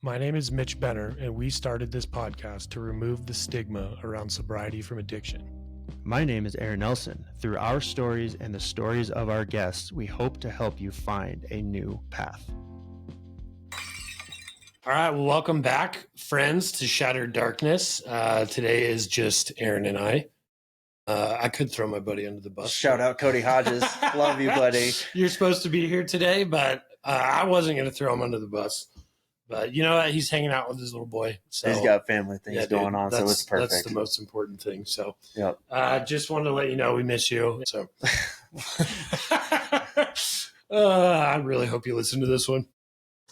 My name is Mitch Benner, and we started this podcast to remove the stigma around sobriety from addiction. My name is Aaron Nelson. Through our stories and the stories of our guests, we hope to help you find a new path. All right, well, welcome back, friends, to Shattered Darkness. Today is just Aaron and I. I could throw my buddy under the bus. Shout out Cody Hodges. Love you, buddy. You're supposed to be here today, but I wasn't going to throw him under the bus. But you know what? He's hanging out with his little boy. So he's got family things going on, so it's perfect. That's the most important thing. So yep. Just wanted to let you know we miss you. So I really hope you listen to this one.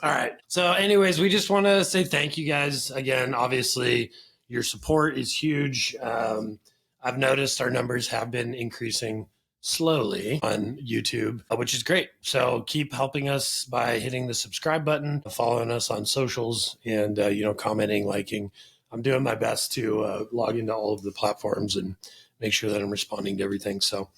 All right. So anyways, we just want to say thank you guys again. Obviously, your support is huge. I've noticed our numbers have been increasing slowly on YouTube, which is great. So keep helping us by hitting the subscribe button, following us on socials, and commenting, liking. I'm doing my best to log into all of the platforms and make sure that I'm responding to everything. So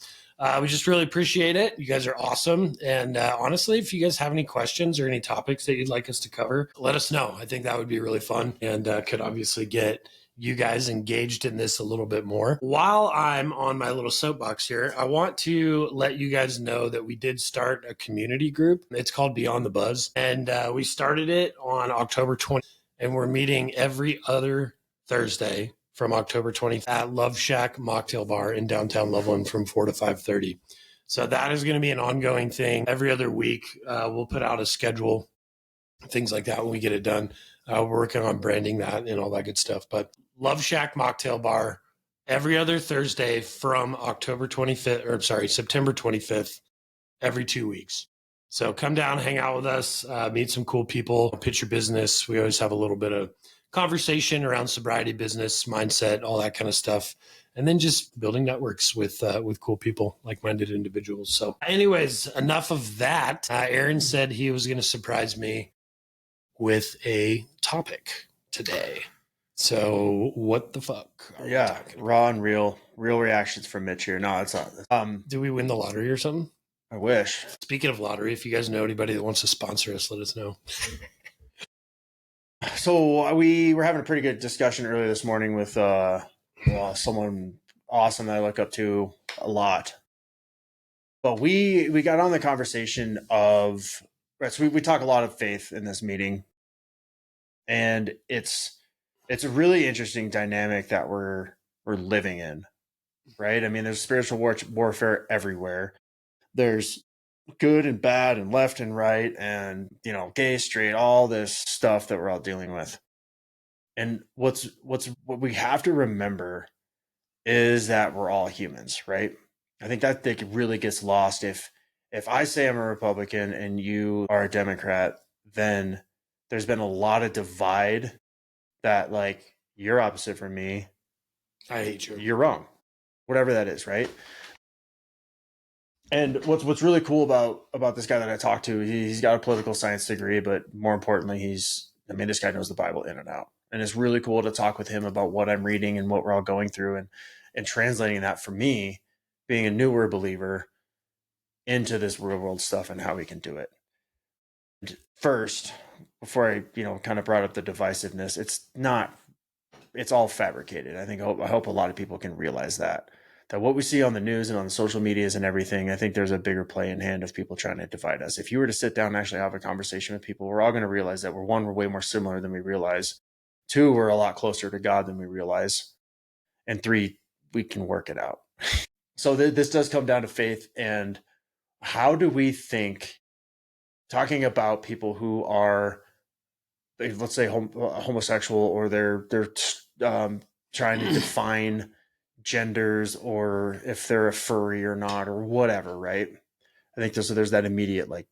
we just really appreciate it. You guys are awesome. And honestly, if you guys have any questions or any topics that you'd like us to cover, let us know. I think that would be really fun and could obviously get you guys engaged in this a little bit more. While I'm on my little soapbox here, I want to let you guys know that we did start a community group. It's called Beyond the Buzz. And we started it on October 20th. And we're meeting every other Thursday from October 20th at Love Shack Mocktail Bar in downtown Loveland from 4 to 5:30. So that is going to be an ongoing thing. Every other week, we'll put out a schedule, things like that when we get it done. We're working on branding that and all that good stuff. But Love Shack Mocktail Bar every other Thursday from September 25th, every 2 weeks. So come down, hang out with us, meet some cool people, pitch your business. We always have a little bit of conversation around sobriety, business, mindset, all that kind of stuff. And then just building networks with cool people, like-minded individuals. So anyways, enough of that. Aaron said he was going to surprise me with a topic today. So what the fuck? Yeah, raw and real reactions from Mitch here. No, it's not. Do we win the lottery or something? I wish. Speaking of lottery, if you guys know anybody that wants to sponsor us, let us know. So we were having a pretty good discussion earlier this morning with someone awesome that I look up to a lot. But we got on the conversation of, right, so we talk a lot of faith in this meeting. And it's a really interesting dynamic that we're living in, right? I mean, there's spiritual warfare everywhere. There's good and bad and left and right and, gay, straight, all this stuff that we're all dealing with. And what we have to remember is that we're all humans, right? I think that really gets lost. If I say I'm a Republican and you are a Democrat, then there's been a lot of divide that, like, you're opposite from me. I hate you. You're wrong. Whatever that is, right? And what's really cool about this guy that I talked to, he's got a political science degree, but more importantly, this guy knows the Bible in and out. And it's really cool to talk with him about what I'm reading and what we're all going through and translating that for me, being a newer believer, into this real world stuff and how we can do it. And first, before I, kind of brought up the divisiveness, it's all fabricated. I hope a lot of people can realize that what we see on the news and on the social medias and everything, I think there's a bigger play in hand of people trying to divide us. If you were to sit down and actually have a conversation with people, we're all going to realize that we're way more similar than we realize. 2, we're a lot closer to God than we realize. And 3, we can work it out. So this does come down to faith. And how do we think, talking about people who are, let's say, homosexual, or they're trying to define genders, or if they're a furry or not, or whatever, right? I think there's that immediate, like,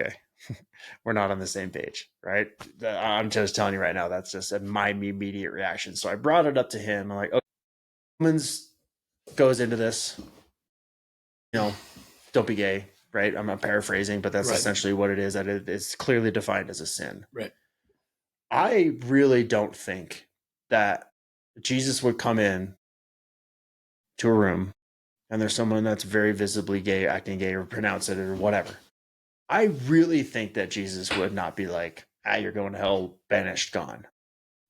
okay, we're not on the same page, right? I'm just telling you right now, that's just my immediate reaction. So I brought it up to him. I'm like, okay, Romans goes into this, don't be gay, right? I'm not paraphrasing, but that's essentially what it is, that it's clearly defined as a sin. Right. I really don't think that Jesus would come in to a room and there's someone that's very visibly gay, acting gay, or pronounce it or whatever. I really think that Jesus would not be like, you're going to hell, banished, gone.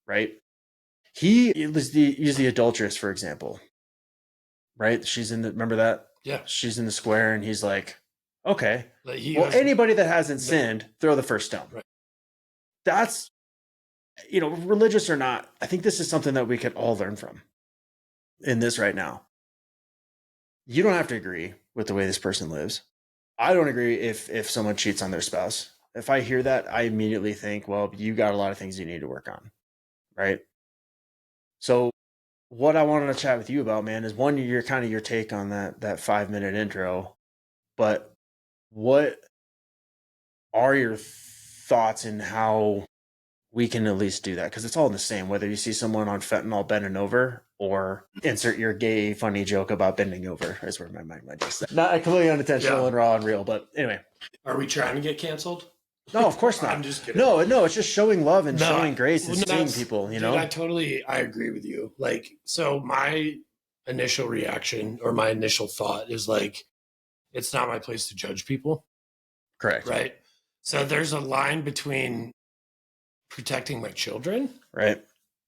Right? He was the adulteress, for example. Right? She's in the, remember that? Yeah. She's in the square and he's like, okay, Like he well, goes, anybody that hasn't sinned, throw the first stone. Right. That's, religious or not, I think this is something that we could all learn from in this right now. You don't have to agree with the way this person lives. I don't agree if someone cheats on their spouse. If I hear that, I immediately think, well, you got a lot of things you need to work on. Right? So what I wanted to chat with you about, man, is one, your kind of your take on that 5-minute intro, but what are your thoughts in how we can at least do that? Because it's all the same, whether you see someone on fentanyl bending over or insert your gay funny joke about bending over is where my mind went just not completely unintentional and raw and real. But anyway, are we trying to get canceled? No, of course not. I'm just kidding. No, it's just showing love and showing grace and seeing people, Dude, I agree with you. Like, so my initial reaction or my initial thought is like, it's not my place to judge people. Correct. Right. So there's a line between protecting my children. Right.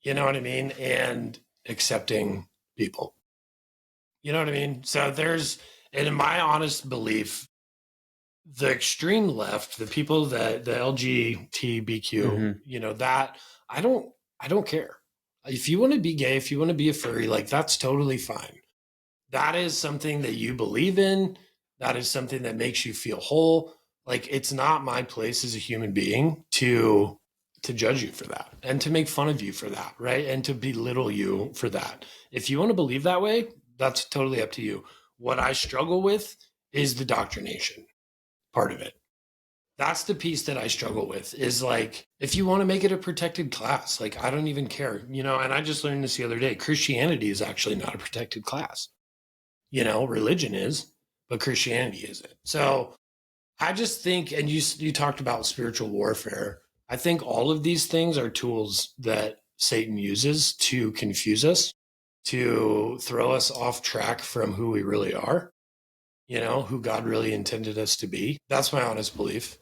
You know what I mean? And accepting people. You know what I mean? So there's, and in my honest belief, the extreme left, the people that the LGBTQ, that I don't care. If you want to be gay, if you want to be a furry, like that's totally fine. That is something that you believe in. That is something that makes you feel whole. Like it's not my place as a human being to judge you for that and to make fun of you for that, right? And to belittle you for that. If you want to believe that way, that's totally up to you. What I struggle with is the doctrination part of it. That's the piece that I struggle with is like, if you want to make it a protected class, like I don't even care, and I just learned this the other day. Christianity is actually not a protected class. Religion is, but Christianity isn't. So I just think, and you talked about spiritual warfare. I think all of these things are tools that Satan uses to confuse us, to throw us off track from who we really are, who God really intended us to be. That's my honest belief.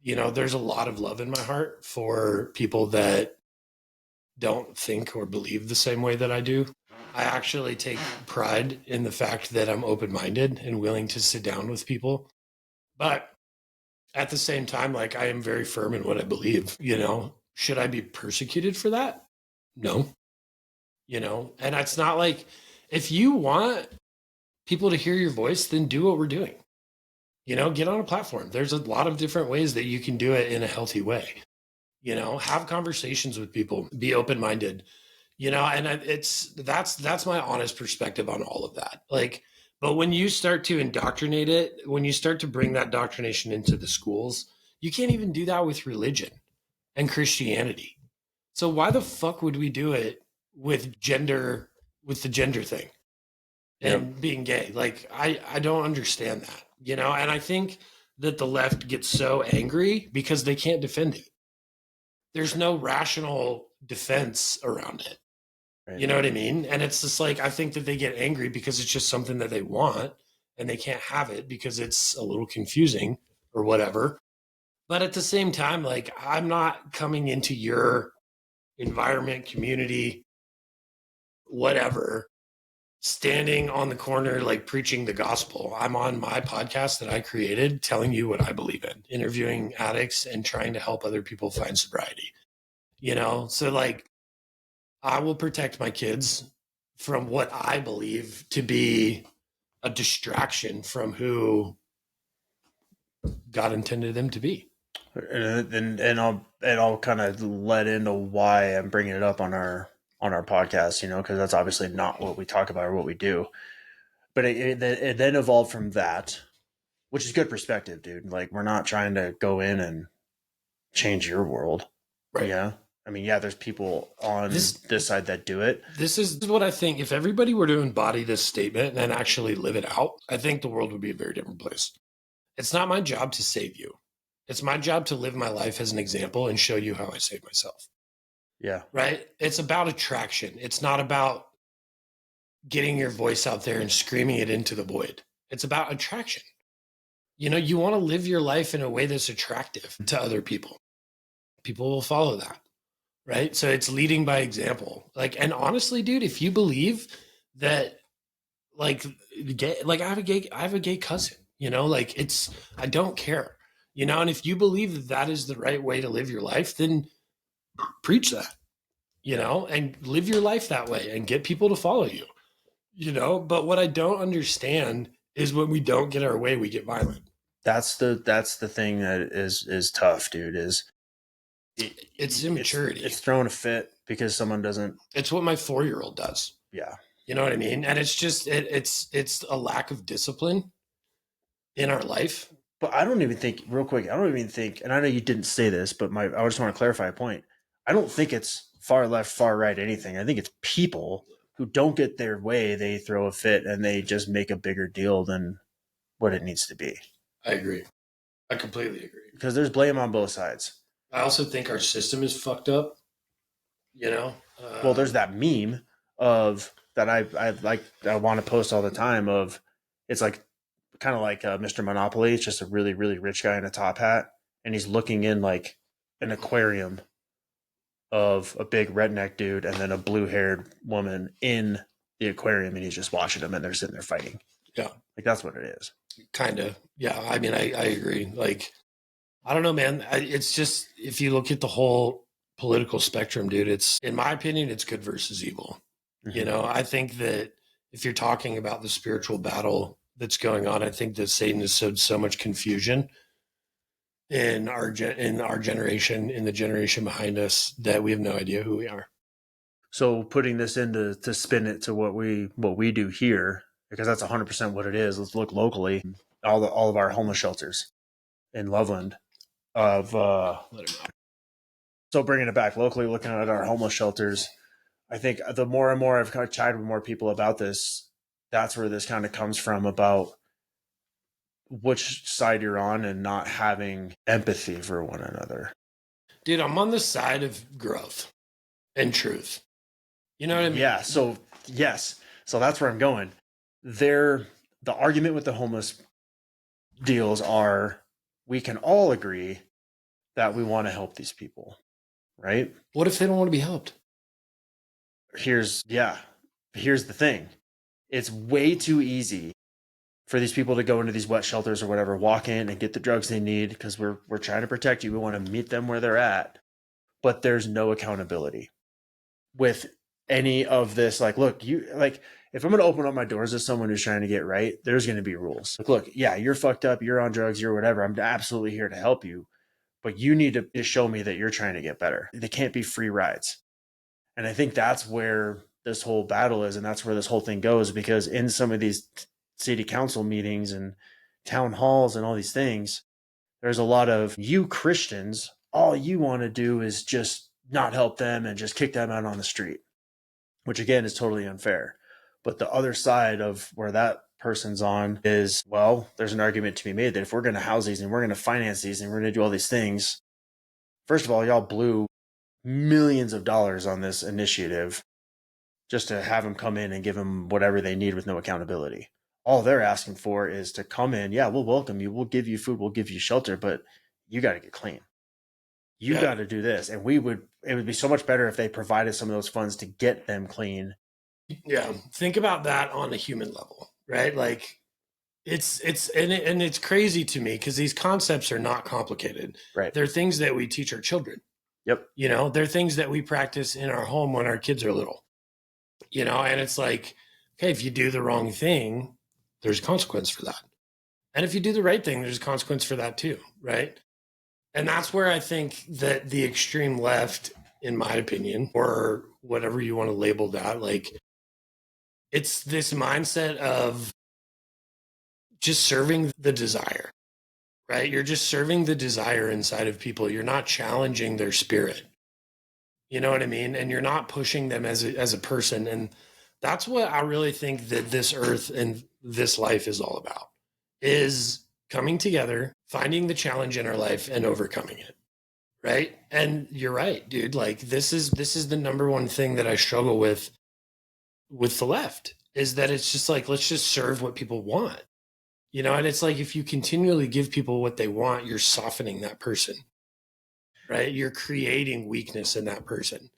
There's a lot of love in my heart for people that don't think or believe the same way that I do. I actually take pride in the fact that I'm open-minded and willing to sit down with people. But at the same time, like I am very firm in what I believe, should I be persecuted for that? No, and it's not like if you want people to hear your voice, then do what we're doing, get on a platform. There's a lot of different ways that you can do it in a healthy way, have conversations with people, be open-minded, and that's my honest perspective on all of that. Like, but when you start to indoctrinate it, when you start to bring that doctrination into the schools, you can't even do that with religion and Christianity. So why the fuck would we do it with the gender thing and being gay? Like, I don't understand that, and I think that the left gets so angry because they can't defend it. There's no rational defense around it. You know what I mean? And it's just like, I think that they get angry because it's just something that they want and they can't have it because it's a little confusing or whatever. But at the same time, like I'm not coming into your environment, community, whatever, standing on the corner, like preaching the gospel. I'm on my podcast that I created telling you what I believe in, interviewing addicts and trying to help other people find sobriety, So like, I will protect my kids from what I believe to be a distraction from who God intended them to be. And I'll kind of let into why I'm bringing it up on our podcast, because that's obviously not what we talk about or what we do. But it then evolved from that, which is good perspective, dude. Like we're not trying to go in and change your world, right? Yeah. I mean, there's people on this side that do it. This is what I think. If everybody were to embody this statement and actually live it out, I think the world would be a very different place. It's not my job to save you. It's my job to live my life as an example and show you how I save myself. Yeah. Right? It's about attraction. It's not about getting your voice out there and screaming it into the void. It's about attraction. You want to live your life in a way that's attractive to other people. people will follow that. Right. So it's leading by example. Like, and honestly, dude, if you believe that, like, I have a gay cousin, like I don't care, and if you believe that that is the right way to live your life, then preach that, and live your life that way and get people to follow you, but what I don't understand is when we don't get our way, we get violent. That's the thing that is tough, dude, is it's immaturity. It's throwing a fit because someone doesn't. It's what my 4-year-old does. Yeah. You know what I mean? And it's just, it's a lack of discipline in our life. But I don't even think, real quick, and I know you didn't say this, but I just want to clarify a point. I don't think it's far left, far right, anything. I think it's people who don't get their way, they throw a fit and they just make a bigger deal than what it needs to be. I agree. I completely agree. Because there's blame on both sides. I also think our system is fucked up, well, there's that meme of that I want to post all the time of, it's like kind of like Mr. Monopoly. It's just a really, really rich guy in a top hat, and he's looking in like an aquarium of a big redneck dude and then a blue-haired woman in the aquarium, and he's just watching them, and they're sitting there fighting. Yeah. Like, that's what it is. Kind of. Yeah. I mean, I agree. Like, I don't know, man. It's just, if you look at the whole political spectrum, dude, it's, in my opinion, it's good versus evil. Mm-hmm. I think that if you're talking about the spiritual battle that's going on, I think that Satan has sowed so much confusion in our generation, in the generation behind us, that we have no idea who we are. So putting this into, to spin it to what we do here, because that's 100% what it is. Let's look locally. All of our homeless shelters in Loveland so bringing it back locally, looking at our homeless shelters, I think the more and more I've kind of chatted with more people about this, that's where this kind of comes from, about which side you're on and not having empathy for one another. Dude, I'm on the side of growth and truth. You know what I mean? Yeah. So yes. So that's where I'm going. The argument with the homeless deals are, we can all agree that we want to help these people, right? What if they don't want to be helped? Here's the thing. It's way too easy for these people to go into these wet shelters or whatever, walk in and get the drugs they need, because we're trying to protect you. We want to meet them where they're at. But there's no accountability with any of this. Like, look, if I'm going to open up my doors to someone who's trying to get right, there's going to be rules. Like, look, yeah, you're fucked up, you're on drugs, you're whatever. I'm absolutely here to help you, but you need to just show me that you're trying to get better. They can't be free rides. And I think that's where this whole battle is, and that's where this whole thing goes, because in some of these city council meetings and town halls and all these things, there's a lot of, you Christians, all you want to do is just not help them and just kick them out on the street, which again is totally unfair. But the other side of where that person's on is, well, there's an argument to be made that if we're going to house these and we're going to finance these and we're going to do all these things, first of all, y'all blew millions of dollars on this initiative just to have them come in and give them whatever they need with no accountability. All they're asking for is to come in. Yeah, we'll welcome you. We'll give you food. We'll give you shelter, but you got to get clean. You got to do this. And it would be so much better if they provided some of those funds to get them clean. Yeah. Think about that on a human level, right? Like, it's crazy to me because these concepts are not complicated. Right. They're things that we teach our children. Yep. They're things that we practice in our home when our kids are little, and it's like, okay, if you do the wrong thing, there's a consequence for that. And if you do the right thing, there's a consequence for that too. Right. And that's where I think that the extreme left, in my opinion, or whatever you want to label that, like, it's this mindset of just serving the desire, right? You're just serving the desire inside of people. You're not challenging their spirit. You know what I mean? And you're not pushing them as a person. And that's what I really think that this earth and this life is all about, is coming together, finding the challenge in our life and overcoming it. Right. And you're right, dude. Like, this is the number one thing that I struggle with the left, is that it's just like, let's just serve what people want. And it's like, if you continually give people what they want, you're softening that person. right? You're creating weakness in that person.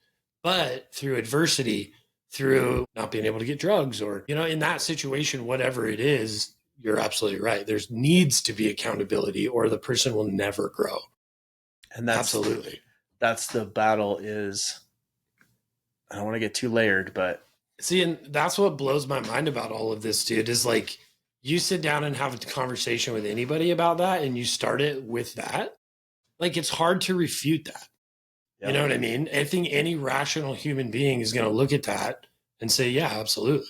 But through adversity, through not being able to get drugs, or, in that situation, whatever it is, you're absolutely right. There's needs to be accountability, or the person will never grow. And that's absolutely. That's the battle is, I don't want to get too layered, but see, and that's what blows my mind about all of this, dude, is like, you sit down and have a conversation with anybody about that, and you start it with that. Like, it's hard to refute that. Yep. You know what I mean? I think any rational human being is going to look at that and say, yeah, absolutely.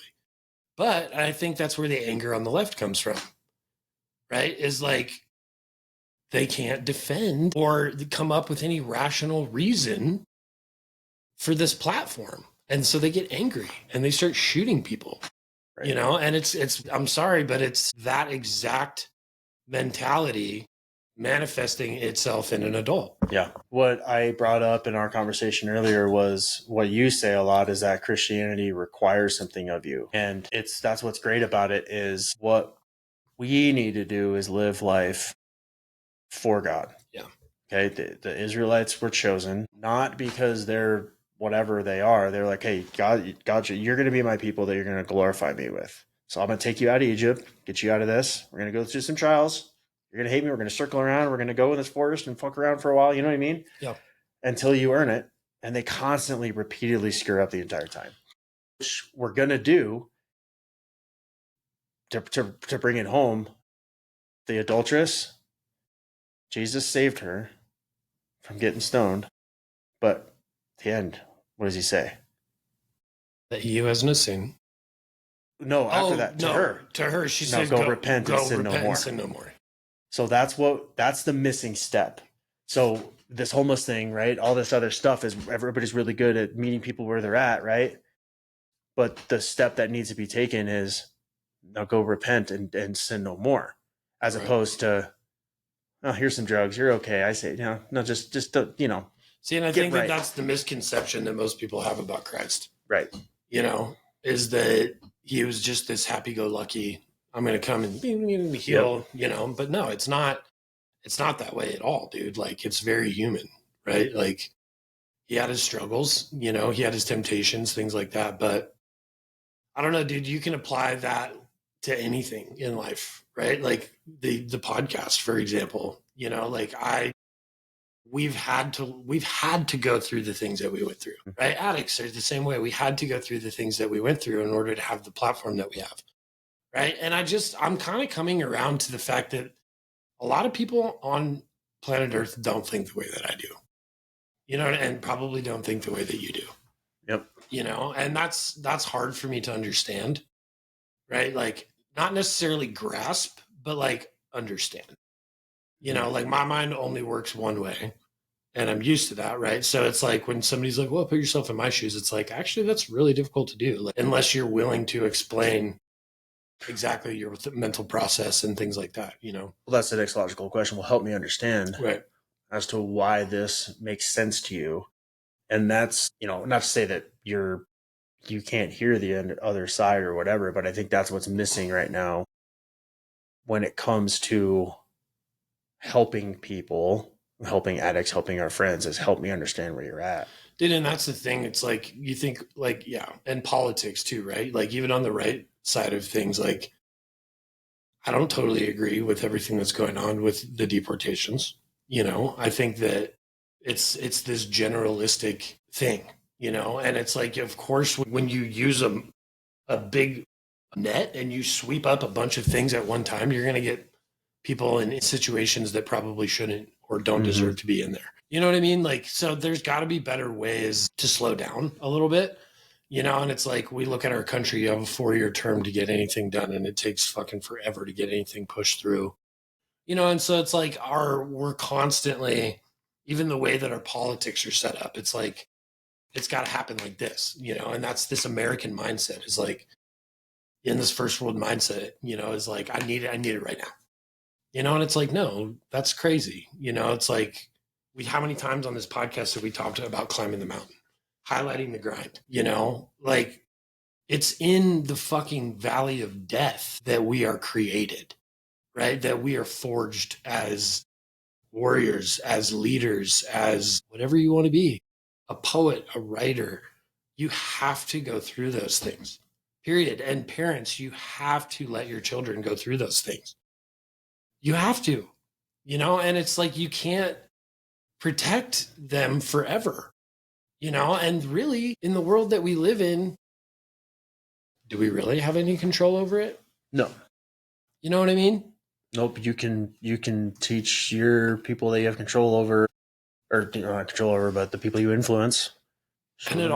But I think that's where the anger on the left comes from, right? Is like, they can't defend or come up with any rational reason for this platform. And so they get angry and they start shooting people, right. And it's, I'm sorry, but it's that exact mentality manifesting itself in an adult. Yeah. What I brought up in our conversation earlier was what you say a lot is that Christianity requires something of you. And that's what's great about it is what we need to do is live life for God. Yeah. Okay. The Israelites were chosen not because they're whatever they are. They're like, hey, God, you're going to be my people that you're going to glorify me with. So I'm going to take you out of Egypt, get you out of this. We're going to go through some trials. You're going to hate me. We're going to circle around. We're going to go in this forest and fuck around for a while. You know what I mean? Yeah. Until you earn it. And they constantly, repeatedly screw up the entire time, which we're going to do to bring it home. The adulteress, Jesus saved her from getting stoned. But at the end, what does he say? That he who has no sin. No, after that, to her. To her, she said, go repent and sin no more. So that's the missing step. So this homeless thing, right? All this other stuff is everybody's really good at meeting people where they're at, right? But the step that needs to be taken is now go repent and sin no more, as opposed to, oh, here's some drugs. You're okay. I say, no, just See, and I think that's the misconception that most people have about Christ. Right. Is that he was just this happy-go-lucky, I'm going to come and heal, but no, it's not that way at all, dude. Like, it's very human, right? Like, he had his struggles, he had his temptations, things like that. But I don't know, dude, you can apply that to anything in life, right? Like the podcast, for example, we've had to go through the things that we went through, right? Addicts are the same way. We had to go through the things that we went through in order to have the platform that we have. Right. And I'm kind of coming around to the fact that a lot of people on planet Earth don't think the way that I do, and probably don't think the way that you do. Yep. And that's hard for me to understand. Right. Like, not necessarily grasp, but like understand. Like, my mind only works one way and I'm used to that. Right. So it's like when somebody's like, well, put yourself in my shoes. It's like, actually, that's really difficult to do, unless you're willing to explain exactly your mental process and things like that. Well, that's the next logical question. Will help me understand as to why this makes sense to you. And that's, not to say that you can't hear the other side or whatever, but I think that's what's missing right now when it comes to helping people, helping addicts, helping our friends, is help me understand where you're at. Dude, and that's the thing. It's like, you think like, yeah, and politics too, right? Like, even on the right side of things, like, I don't totally agree with everything that's going on with the deportations. I think that it's this generalistic thing, and it's like, of course, when you use a big net and you sweep up a bunch of things at one time, you're going to get people in situations that probably shouldn't or don't deserve to be in there. You know what I mean? Like, so there's got to be better ways to slow down a little bit, and it's like, we look at our country, you have a 4-year term to get anything done, and it takes fucking forever to get anything pushed through, and so it's like we're constantly, even the way that our politics are set up, it's like, it's got to happen like this, and that's this American mindset, is like, in this first world mindset, is like, I need it right now, and it's like, no, that's crazy. It's like, how many times on this podcast have we talked about climbing the mountain, highlighting the grind, like, it's in the fucking valley of death that we are created, right? That we are forged as warriors, as leaders, as whatever you want to be, a poet, a writer. You have to go through those things, period. And parents, you have to let your children go through those things. You have to, and it's like you can't protect them forever, and really in the world that we live in, do we really have any control over it? No. You know what I mean? Nope. You can teach your people that you have control over, or not control over, but the people you influence. And it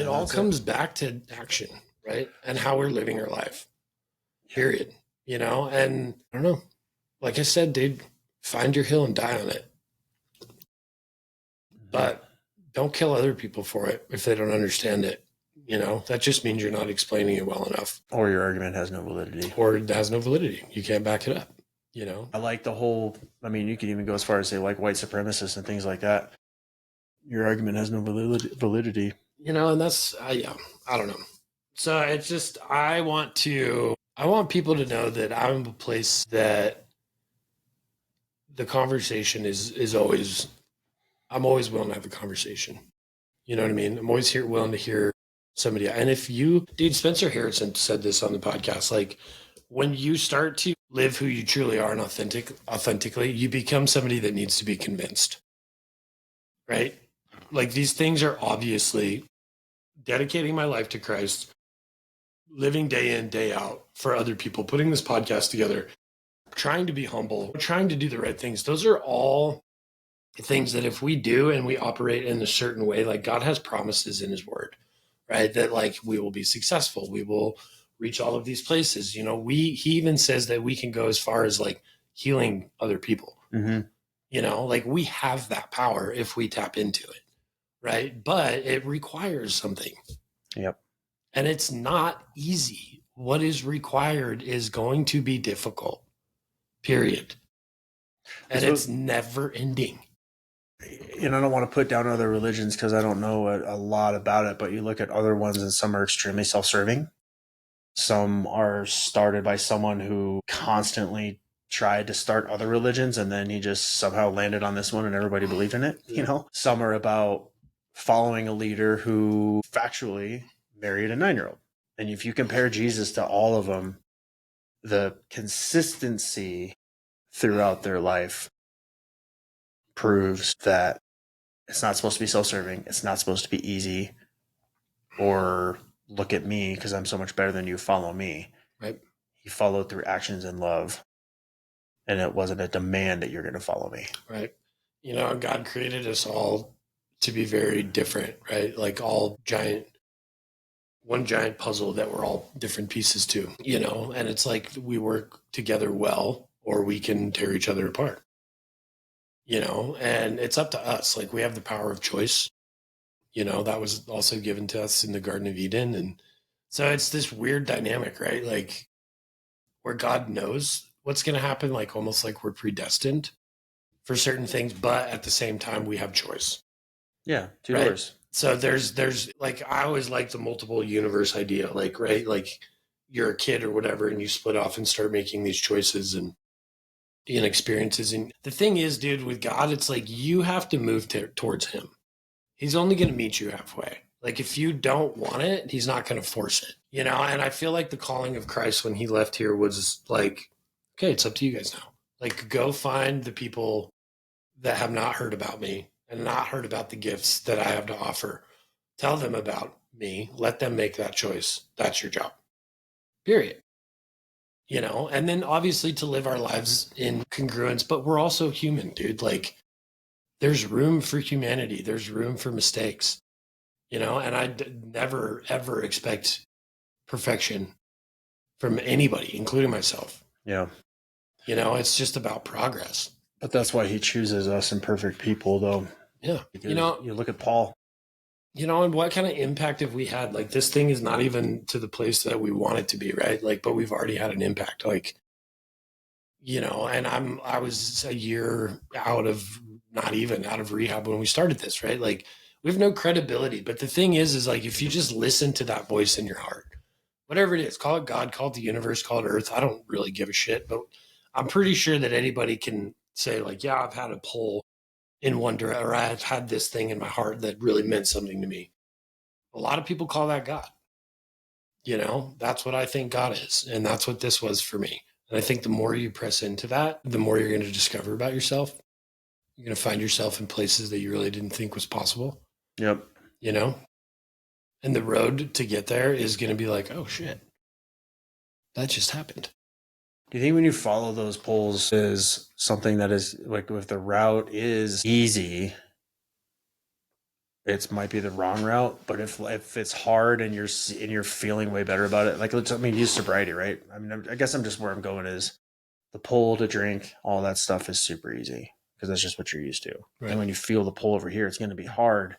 all comes back to action, right? And how we're living our life, period. And I don't know, like I said, dude, find your hill and die on it. But don't kill other people for it if they don't understand it. That just means you're not explaining it well enough. Or your argument has no validity. Or it has no validity. You can't back it up, I like the whole, you could even go as far as say like white supremacists and things like that. Your argument has no validity. And that's, I don't know. So it's just, I want people to know that I'm a place that the conversation is always, I'm always willing to have a conversation. You know what I mean? I'm always willing to hear somebody. And if dude, Spencer Harrison said this on the podcast, like when you start to live who you truly are and authentically, you become somebody that needs to be convinced, right? Like these things are obviously dedicating my life to Christ, living day in, day out for other people, putting this podcast together, trying to be humble, trying to do the right things. Those are all things that if we do and we operate in a certain way, like God has promises in his word, right? That like we will be successful. We will reach all of these places. He even says that we can go as far as like healing other people, like we have that power if we tap into it. Right. But it requires something. Yep. And it's not easy. What is required is going to be difficult, period. And it's never ending. I don't want to put down other religions because I don't know a lot about it, but you look at other ones and some are extremely self-serving. Some are started by someone who constantly tried to start other religions and then he just somehow landed on this one and everybody believed in it. Some are about following a leader who factually married a 9-year-old. And if you compare Jesus to all of them, the consistency throughout their life proves that it's not supposed to be self-serving. It's not supposed to be easy or look at me because I'm so much better than you, follow me. Right. He followed through actions and love. And it wasn't a demand that you're going to follow me. Right. God created us all to be very different, right? Like one giant puzzle that we're all different pieces to, and it's like we work together well, or we can tear each other apart, and it's up to us. Like we have the power of choice, that was also given to us in the Garden of Eden. And so it's this weird dynamic, right? Like where God knows what's going to happen, like almost like we're predestined for certain things, but at the same time we have choice. Yeah, two doors. So there's like, I always like the multiple universe idea, like, right? Like you're a kid or whatever, and you split off and start making these choices and experiences. And the thing is, dude, with God, it's like you have to move towards him. He's only going to meet you halfway. Like if you don't want it, he's not going to force it, and I feel like the calling of Christ when he left here was like, okay, it's up to you guys now. Like go find the people that have not heard about me and not heard about the gifts that I have to offer. Tell them about me. Let them make that choice. That's your job. Period. And then obviously to live our lives in congruence, but we're also human, dude. Like there's room for humanity. There's room for mistakes, and I never, ever expect perfection from anybody, including myself. Yeah. It's just about progress. But that's why he chooses us imperfect people, though. Yeah. Because you look at Paul. And what kind of impact have we had? Like this thing is not even to the place that we want it to be, right? Like, but we've already had an impact. Like, and I was a year out of rehab when we started this, right? Like we have no credibility. But the thing is like if you just listen to that voice in your heart, whatever it is, call it God, call it the universe, call it Earth. I don't really give a shit, but I'm pretty sure that anybody can say like, yeah, I've had a pull in one direction, or I've had this thing in my heart that really meant something to me. A lot of people call that God. That's what I think God is. And that's what this was for me. And I think the more you press into that, the more you're going to discover about yourself. You're going to find yourself in places that you really didn't think was possible. Yep. And the road to get there is going to be like, oh shit, that just happened. Do you think when you follow those polls is something that is like, if the route is easy, it might be the wrong route, but if it's hard and you're feeling way better about it, like use sobriety, right? I mean, I guess I'm just where I'm going is the pull to drink, all that stuff is super easy because that's just what you're used to. Right. And when you feel the pull over here, it's going to be hard,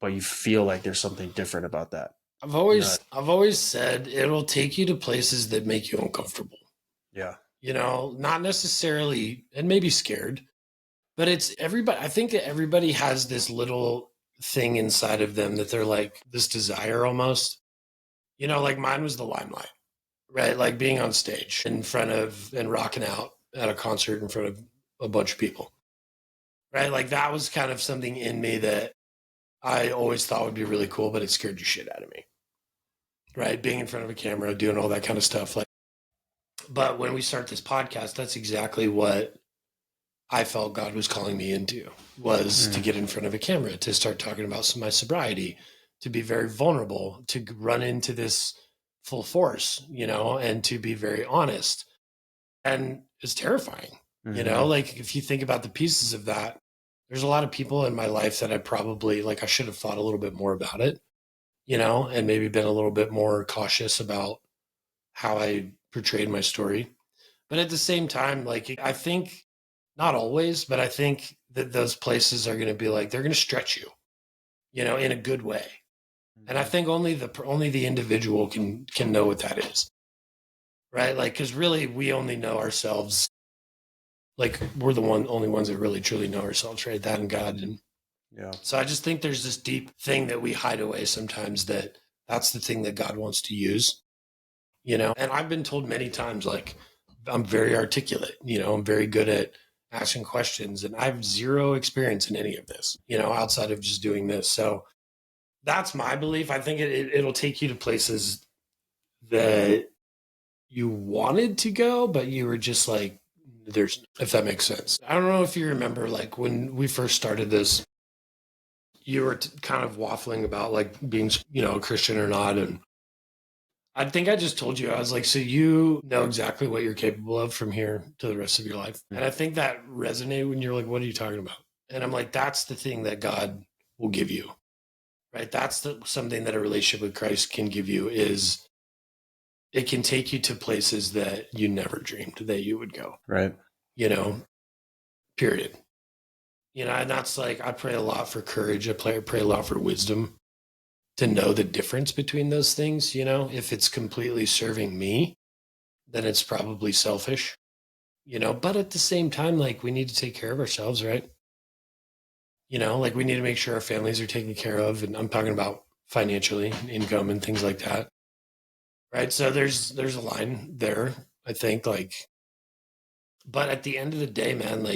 but you feel like there's something different about that. I've always said it'll take you to places that make you uncomfortable. Yeah. Not necessarily, and maybe scared, but it's everybody. I think that everybody has this little thing inside of them that they're like this desire almost, like mine was the limelight, right? Like being on stage in front of and rocking out at a concert in front of a bunch of people, right? Like that was kind of something in me that I always thought would be really cool, but it scared the shit out of me, right? Being in front of a camera, doing all that kind of stuff. But when we start this podcast, that's exactly what I felt God was calling me into, was to get in front of a camera, to start talking about my sobriety, to be very vulnerable, to run into this full force, and to be very honest. And it's terrifying, like if you think about the pieces of that, there's a lot of people in my life that I probably, I should have thought a little bit more about it, and maybe been a little bit more cautious about how I portrayed my story. But at the same time, I think, not always, but I think that those places are going to be they're going to stretch you, in a good way. And I think only the individual can know what that is, right? Because really we only know ourselves. We're the only ones that really truly know ourselves, right? That and God. And yeah. So I just think there's this deep thing that we hide away sometimes, that's the thing that God wants to use, and I've been told many times, I'm very articulate, I'm very good at asking questions, and I have zero experience in any of this, outside of just doing this. So that's my belief. I think it'll take you to places that you wanted to go, but you were just if that makes sense. I don't know if you remember, when we first started this, you were kind of waffling about being, a Christian or not. And I think I just told you, I was like, so you know exactly what you're capable of from here to the rest of your life. And I think that resonated when you're like, what are you talking about? And I'm like, that's the thing that God will give you, right? That's something that a relationship with Christ can give you, is it can take you to places that you never dreamed that you would go. Right. Period. And that's I pray a lot for courage. I pray a lot for wisdom to know the difference between those things. If it's completely serving me, then it's probably selfish, but at the same time, we need to take care of ourselves, right? We need to make sure our families are taken care of. And I'm talking about financially, income and things like that. Right. So there's a line there, I think, but at the end of the day, man,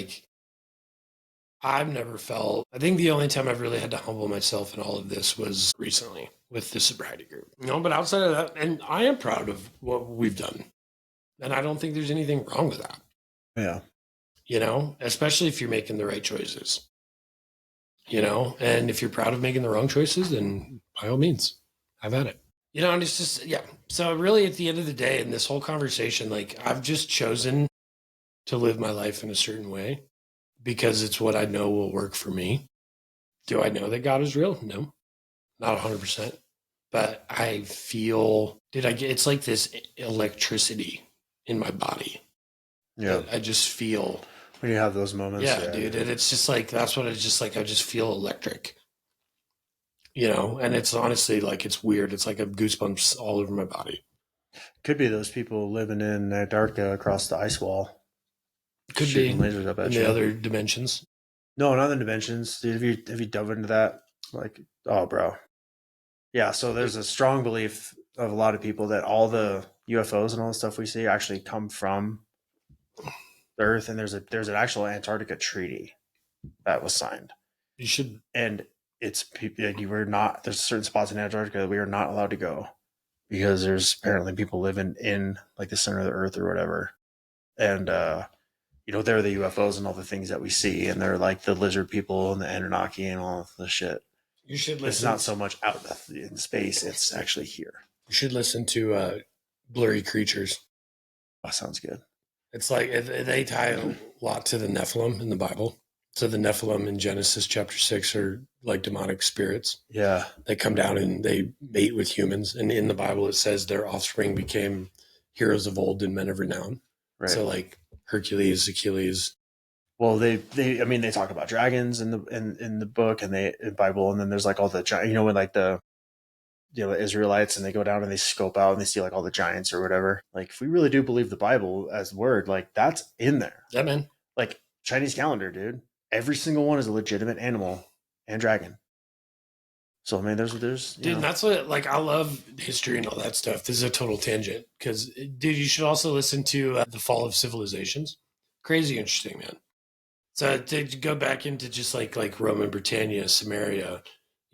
I've never felt, I think the only time I've really had to humble myself in all of this was recently with the sobriety group. But outside of that, and I am proud of what we've done. And I don't think there's anything wrong with that. Yeah. Especially if you're making the right choices. And if you're proud of making the wrong choices, then by all means, have at it. And it's just, yeah. So really at the end of the day, in this whole conversation, I've just chosen to live my life in a certain way because it's what I know will work for me. Do I know that God is real? No, not 100%. But I feel, it's like this electricity in my body. Yeah. I just feel. When you have those moments. Yeah, dude. And it's just that's what it's just I just feel electric. And it's honestly it's weird. It's like a goosebumps all over my body. Could be those people living in Antarctica across the ice wall. Could be in the other dimensions. No, not the dimensions. Dude, have you dove into that? Oh, bro. Yeah, so there's a strong belief of a lot of people that all the UFOs and all the stuff we see actually come from the Earth, and there's an actual Antarctica treaty that was signed. You should. And it's like you were not. There's certain spots in Antarctica that we are not allowed to go because there's apparently people living in like the center of the Earth or whatever, and they're the UFOs and all the things that we see, and they're like the lizard people and the Anunnaki and all of the shit. You should listen. It's not so much out in space; it's actually here. You should listen to Blurry Creatures. That sounds good. It's like they tie a lot to the Nephilim in the Bible. So the Nephilim in Genesis chapter 6 are like demonic spirits. Yeah. They come down and they mate with humans. And in the Bible, it says their offspring became heroes of old and men of renown. Right. So like Hercules, Achilles. Well, they talk about dragons in the book and in Bible. And then there's like all the, when like the Israelites and they go down and they scope out and they see like all the giants or whatever. Like if we really do believe the Bible as word, like that's in there. Yeah, man. Like Chinese calendar, dude. Every single one is a legitimate animal and dragon. So, I mean, there's dude, that's what, like, I love history and all that stuff. This is a total tangent because, dude, you should also listen to The Fall of Civilizations. Crazy interesting, man. So to go back into just like Roman Britannia, Samaria,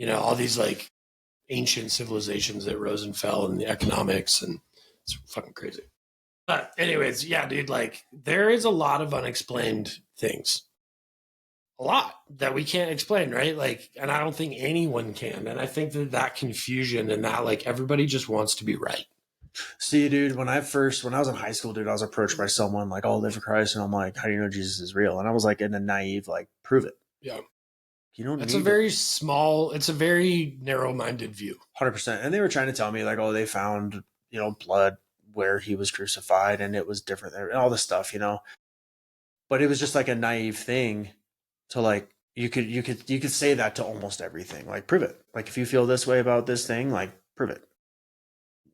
all these like ancient civilizations that rose and fell in the economics, and it's fucking crazy. But anyways, yeah, dude, like there is a lot of unexplained things. A lot that we can't explain, right? Like, and I don't think anyone can. And I think that confusion and that like everybody just wants to be right. See, dude, when I was in high school, dude, I was approached by someone like, "Oh, live for Christ," and I'm like, "How do you know Jesus is real?" And I was like, in a naive, like, prove it. Yeah, it's a very narrow-minded view. 100%. And they were trying to tell me like, "Oh, they found blood where he was crucified, and it was different there, and all this stuff," But it was just like a naive thing. So like you could say that to almost everything. Like prove it. Like if you feel this way about this thing, like prove it.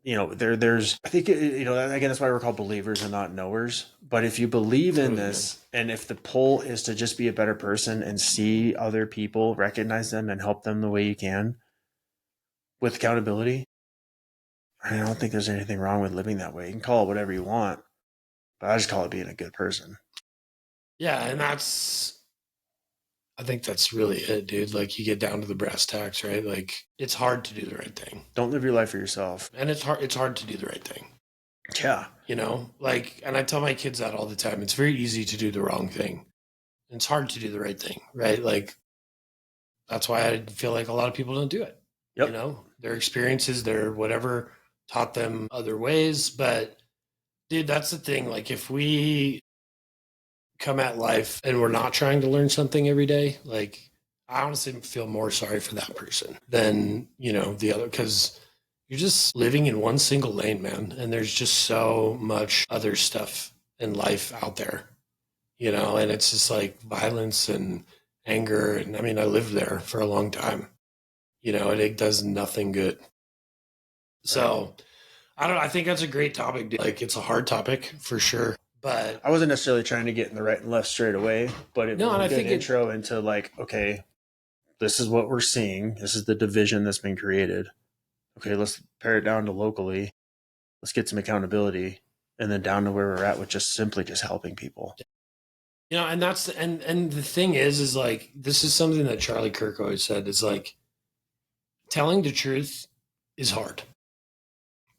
There's I think again that's why we're called believers and not knowers. But if you believe in this, and if the pull is to just be a better person and see other people, recognize them, and help them the way you can, with accountability, I don't think there's anything wrong with living that way. You can call it whatever you want, but I just call it being a good person. Yeah, and I think that's really it, dude. Like you get down to the brass tacks, right? Like it's hard to do the right thing. Don't live your life for yourself. And it's hard to do the right thing. Yeah. Like, and I tell my kids that all the time. It's very easy to do the wrong thing. It's hard to do the right thing, right? Like that's why I feel like a lot of people don't do it. Yep. Their experiences, their whatever taught them other ways. But dude, that's the thing. Like if we come at life and we're not trying to learn something every day, like I honestly feel more sorry for that person than the other, because you're just living in one single lane, man, and there's just so much other stuff in life out there, and it's just like violence and anger, and I mean I lived there for a long time, and it does nothing good. So I think that's a great topic, dude. Like it's a hard topic for sure. But I wasn't necessarily trying to get in the right and left straight away, but it was a good intro into like, okay, this is what we're seeing. This is the division that's been created. Okay, let's pare it down to locally. Let's get some accountability, and then down to where we're at with just simply just helping people. And that's and the thing is like this is something that Charlie Kirk always said is like telling the truth is hard,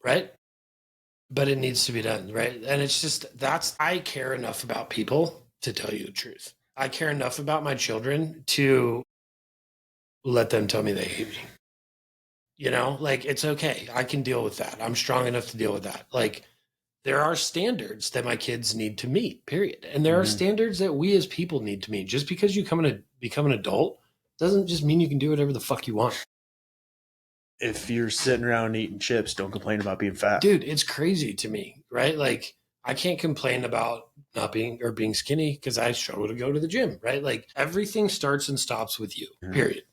right? But it needs to be done, right? And it's just I care enough about people to tell you the truth. I care enough about my children to let them tell me they hate me. Like it's okay. I can deal with that. I'm strong enough to deal with that. Like there are standards that my kids need to meet, period. And there are standards that we as people need to meet. Just because you become an adult doesn't just mean you can do whatever the fuck you want. If you're sitting around eating chips, don't complain about being fat. Dude, it's crazy to me, right? Like I can't complain about not being or being skinny because I struggle to go to the gym, right? Like everything starts and stops with you, period.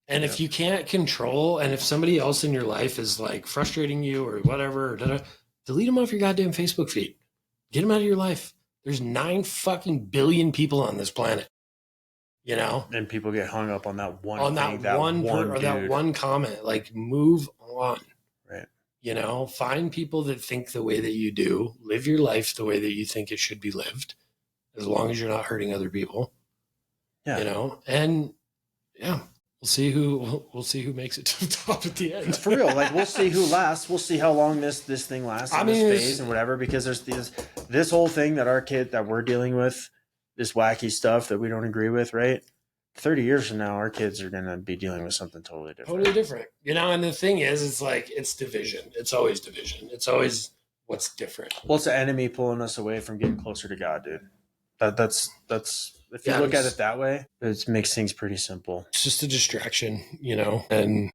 And if you can't control, and if somebody else in your life is like frustrating you or whatever, delete them off your goddamn Facebook feed. Get them out of your life. There's 9 fucking billion people on this planet. And people get hung up on that one that one comment. Like move on. Right. You know, find people that think the way that you do, live your life the way that you think it should be lived, as long as you're not hurting other people. Yeah. You know, and yeah, we'll see who makes it to the top at the end. For real, like we'll see who lasts. We'll see how long this thing lasts. I mean, this phase and whatever. Because there's this whole thing that we're dealing with, this wacky stuff that we don't agree with, right? 30 years from now, our kids are gonna be dealing with something totally different. Totally different, you know. And the thing is, it's like it's division. It's always division. It's always what's different. Well, it's the enemy pulling us away from getting closer to God, dude. That's if you look at it that way, it makes things pretty simple. It's just a distraction, you know. And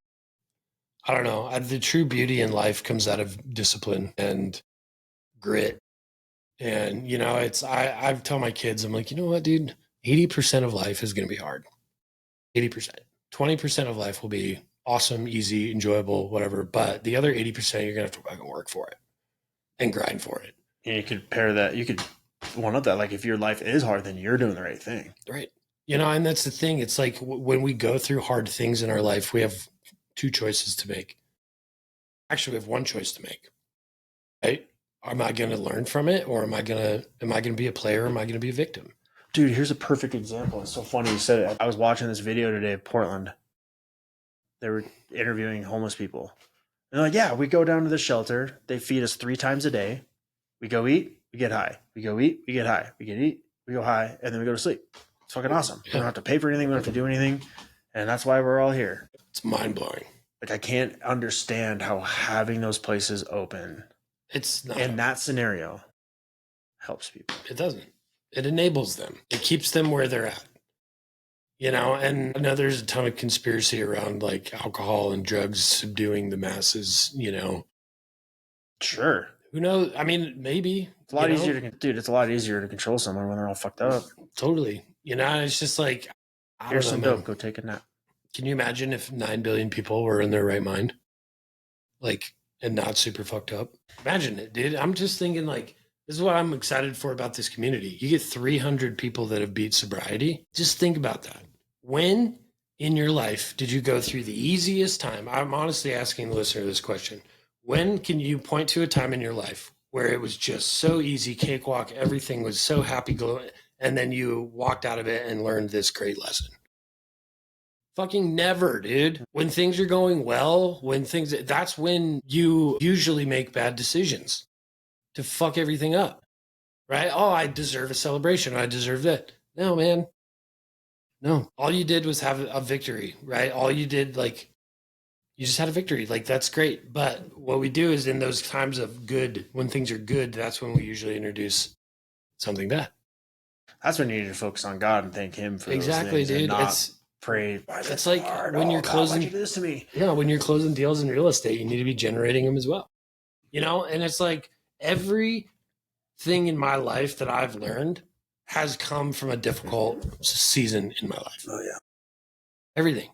I don't know. The true beauty in life comes out of discipline and grit. And you know, I tell my kids, I'm like, you know what, dude? 80% of life is going to be hard. 80%. 20% of life will be awesome, easy, enjoyable, whatever. But the other 80%, you're going to have to fucking work for it and grind for it. And you could pair that. You could one up that. Like if your life is hard, then you're doing the right thing. Right. You know, and that's the thing. It's like when we go through hard things in our life, we have two choices to make. Actually, we have one choice to make. Right? Am I going to learn from it, or am I going to be a player? Or am I going to be a victim? Dude, here's a perfect example. It's so funny you said it. I was watching this video today of Portland. They were interviewing homeless people. And they're like, yeah, we go down to the shelter. They feed us 3 times a day. We go eat, we get high. We go eat, we get high. We get eat, we go high, and then we go to sleep. It's fucking awesome. Yeah. We don't have to pay for anything. We don't have to do anything. And that's why we're all here. It's mind-blowing. Like, I can't understand how having those places open it's not in that scenario helps people. It doesn't. It enables them. It keeps them where they're at. You know, and I know there's a ton of conspiracy around like alcohol and drugs subduing the masses, you know. Sure. Who knows? I mean, maybe. It's a lot easier to, dude, it's a lot easier to control someone when they're all fucked up. Totally. You know, it's just like, here's some dope, go take a nap. Can you imagine if 9 billion people were in their right mind? Like, and not super fucked up? Imagine it, dude. I'm just thinking like, this is what I'm excited for about this community. You get 300 people that have beat sobriety. Just think about that. When in your life did you go through the easiest time? I'm honestly asking the listener this question. When can you point to a time in your life where it was just so easy, cakewalk, everything was so happy, and then you walked out of it and learned this great lesson? Fucking never, dude. When things are going well, that's when you usually make bad decisions to fuck everything up, right? Oh, I deserve a celebration. I deserve that. No, man. No. All you did was have a victory, right? All you did, like, you just had a victory. Like, that's great. But what we do is in those times of good, when things are good, that's when we usually introduce something bad. That's when you need to focus on God and thank Him for exactly, those things, dude. And not pray. It's like when you're closing. Why'd you do this to me? Yeah, when you're closing deals in real estate, you need to be generating them as well. You know, and it's like everything in my life that I've learned has come from a difficult season in my life. Oh yeah, everything.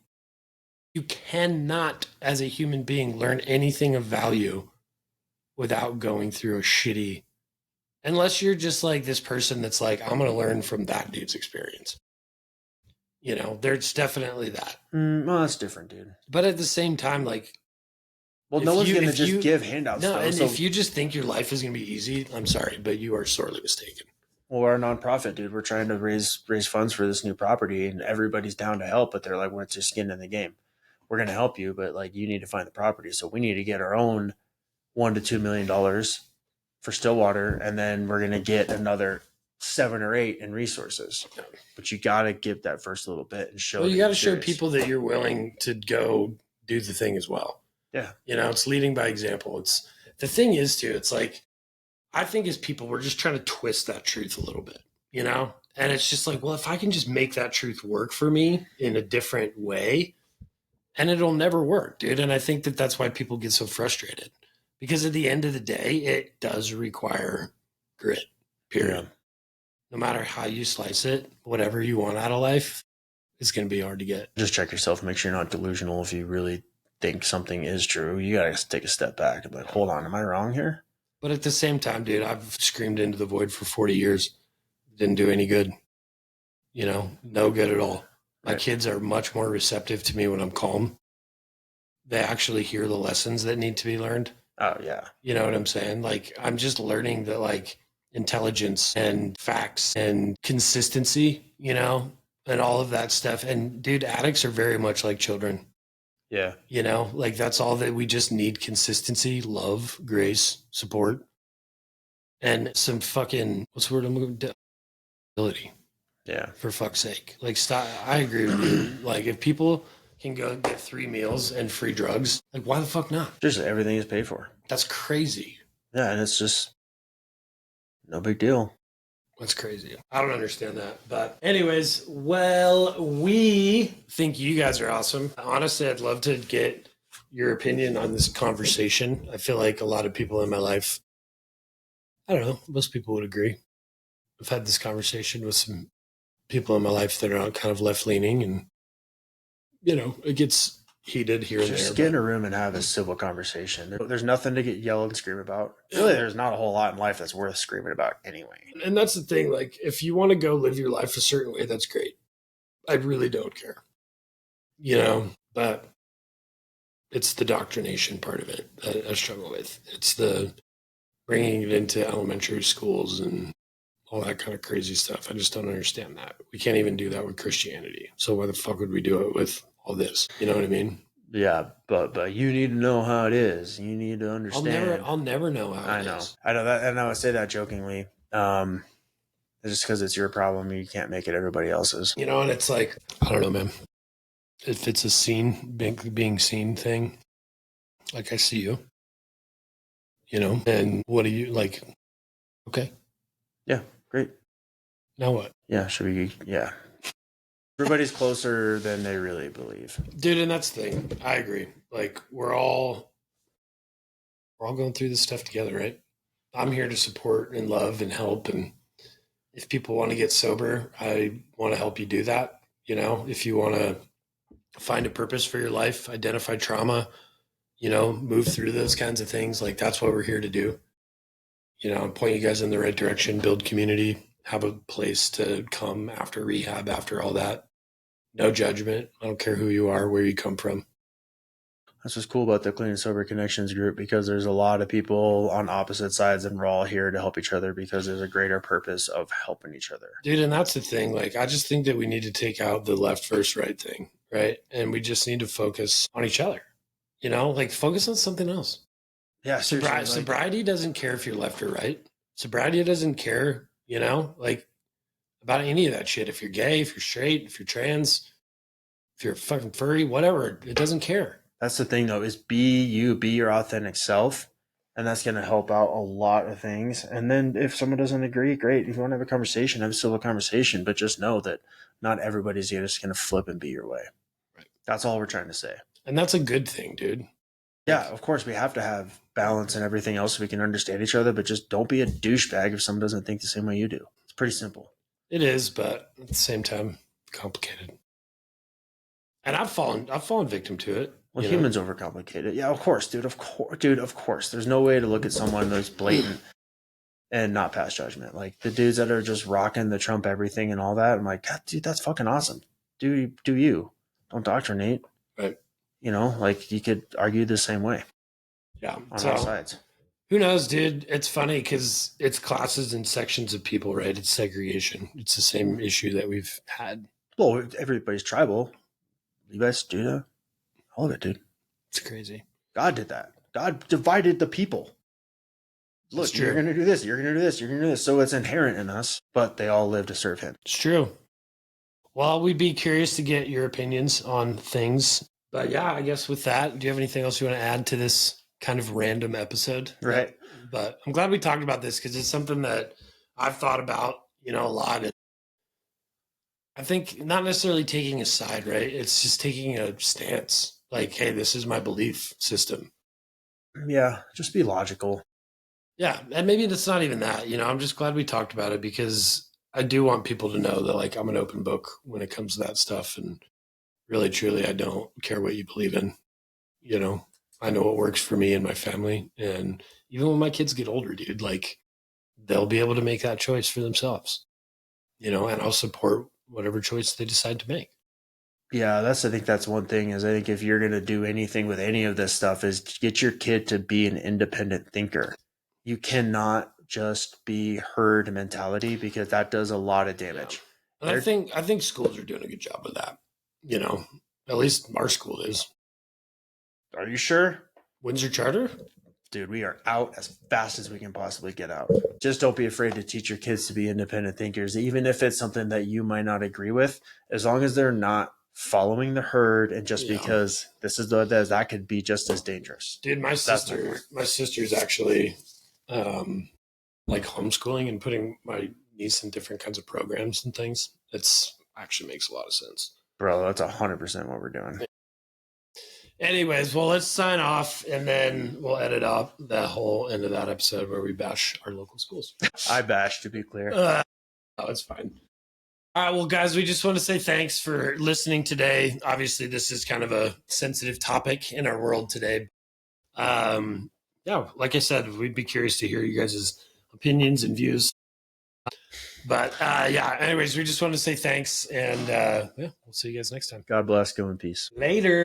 You cannot, as a human being, learn anything of value without going through a shitty, unless you're just like this person that's like, I'm going to learn from that dude's experience. You know, there's definitely that. Well, that's different, dude. But at the same time, like, well, no one's going to just give handouts. No, and if you just think your life is going to be easy, I'm sorry, but you are sorely mistaken. Well, we're a nonprofit, dude. We're trying to raise funds for this new property, and everybody's down to help, but they're like, we're just skin in the game. We're going to help you, but like, you need to find the property. So we need to get our own $1 to $2 million for Stillwater, and then we're going to get another 7 or 8 in resources. But you got to give that first little bit and show. Well, you got to show people that you're willing to go do the thing as well. Yeah. You know, it's leading by example. It's the thing is too, it's like, I think as people, we're just trying to twist that truth a little bit, you know? And it's just like, well, if I can just make that truth work for me in a different way, and it'll never work, dude. And I think that that's why people get so frustrated, because at the end of the day, it does require grit, period. Yeah. No matter how you slice it, whatever you want out of life, it's going to be hard to get. Just check yourself, make sure you're not delusional. If you really think something is true, you got to take a step back and be like, hold on, am I wrong here? But at the same time, dude, I've screamed into the void for 40 years. Didn't do any good. You know, no good at all. My kids are much more receptive to me when I'm calm. They actually hear the lessons that need to be learned. Oh, yeah. You know what I'm saying? Like, I'm just learning that, like, intelligence and facts and consistency, you know, and all of that stuff. And dude, addicts are very much like children. Yeah. You know, like that's all that we just need: consistency, love, grace, support, and some fucking, what's the word I'm looking for? Ability. Yeah. For fuck's sake. Like, stop. I agree with you. Like, if people can go get 3 meals and free drugs, like, why the fuck not? Just everything is paid for. That's crazy. Yeah. And it's just no big deal. That's crazy. I don't understand that. But anyways, well, we think you guys are awesome. Honestly, I'd love to get your opinion on this conversation. I feel like a lot of people in my life, I don't know, most people would agree. I've had this conversation with some people in my life that are kind of left leaning, and, you know, it gets heated here and there. Just get in a room and have a civil conversation. There's nothing to get yelled and scream about. Really, there's not a whole lot in life that's worth screaming about anyway. And that's the thing. Like, if you want to go live your life a certain way, that's great. I really don't care, you know, but it's the doctrination part of it that I struggle with. It's the bringing it into elementary schools and all that kind of crazy stuff. I just don't understand that. We can't even do that with Christianity. So why the fuck would we do it with all this? You know what I mean? Yeah, but you need to know how it is. You need to understand. I'll never know how I it know. is. I know that, and I would say that jokingly. Just because it's your problem, you can't make it everybody else's. You know, and it's like, I don't know, man. If it's a scene, being seen thing, like, I see you, you know, and what do you like? Okay. Yeah, great. Now what? Yeah, yeah. Everybody's closer than they really believe. Dude, and that's the thing. I agree. Like, we're all going through this stuff together, right? I'm here to support and love and help. And if people want to get sober, I want to help you do that. You know, if you want to find a purpose for your life, identify trauma, you know, move through those kinds of things. Like, that's what we're here to do. You know, point you guys in the right direction, build community, have a place to come after rehab, after all that. No judgment. I don't care who you are, where you come from. That's what's cool about the Clean and Sober Connections group, because there's a lot of people on opposite sides, and we're all here to help each other because there's a greater purpose of helping each other. Dude, and that's the thing. Like, I just think that we need to take out the left versus right thing, right? And we just need to focus on each other. You know, like, focus on something else. Yeah, Sobriety doesn't care if you're left or right. Sobriety doesn't care, you know, like, about any of that shit. If you're gay, if you're straight, if you're trans, if you're fucking furry, whatever, it doesn't care. That's the thing, though, is be you, be your authentic self. And that's going to help out a lot of things. And then if someone doesn't agree, great. If you want to have a conversation, have a civil conversation. But just know that not everybody's just going to flip and be your way. Right. That's all we're trying to say. And that's a good thing, dude. Yeah, of course, we have to have balance and everything else so we can understand each other. But just don't be a douchebag if someone doesn't think the same way you do. It's pretty simple. It is, but at the same time, complicated. And I've fallen victim to it. Well, humans overcomplicate it. Yeah, of course, dude. Of course. There's no way to look at someone that's blatant and not pass judgment. Like the dudes that are just rocking the Trump everything and all that. I'm like, God, dude, that's fucking awesome. Do you. Don't doctrinate. Right. You know, like you could argue the same way. Yeah. On all sides. Who knows, dude? It's funny because it's classes and sections of people, right? It's segregation. It's the same issue that we've had. Well, everybody's tribal. Levites, Judah, all of it, dude. It's crazy. God did that. God divided the people. Look, you're going to do this. You're going to do this. You're going to do this. So it's inherent in us, but they all live to serve him. It's true. Well, we'd be curious to get your opinions on things. But yeah, I guess with that, do you have anything else you want to add to this kind of random episode? Right. But I'm glad we talked about this because it's something that I've thought about, you know, a lot. I think not necessarily taking a side, right? It's just taking a stance. Like, hey, this is my belief system. Yeah, just be logical. Yeah, and maybe it's not even that. You know, I'm just glad we talked about it because I do want people to know that, like, I'm an open book when it comes to that stuff. And really, truly, I don't care what you believe in. You know, I know what works for me and my family. And even when my kids get older, dude, like, they'll be able to make that choice for themselves. You know, and I'll support whatever choice they decide to make. Yeah, I think that's one thing is I think if you're going to do anything with any of this stuff is get your kid to be an independent thinker. You cannot just be herd mentality because that does a lot of damage. And I think schools are doing a good job of that. You know, at least our school is. Are you sure? Windsor Charter? Dude, we are out as fast as we can possibly get out. Just don't be afraid to teach your kids to be independent thinkers, even if it's something that you might not agree with, as long as they're not following the herd and just because this is that could be just as dangerous. Dude, my sister's actually like homeschooling and putting my niece in different kinds of programs and things. It's actually makes a lot of sense. Bro, that's 100% what we're doing. Anyways, well, let's sign off and then we'll edit up the whole end of that episode where we bash our local schools. I bash, to be clear. No, it's fine. All right, well, guys, we just want to say thanks for listening today. Obviously, this is kind of a sensitive topic in our world today. Yeah, like I said, we'd be curious to hear you guys' opinions and views. But yeah, anyways, we just want to say thanks and yeah, we'll see you guys next time. God bless. Go in peace. Later.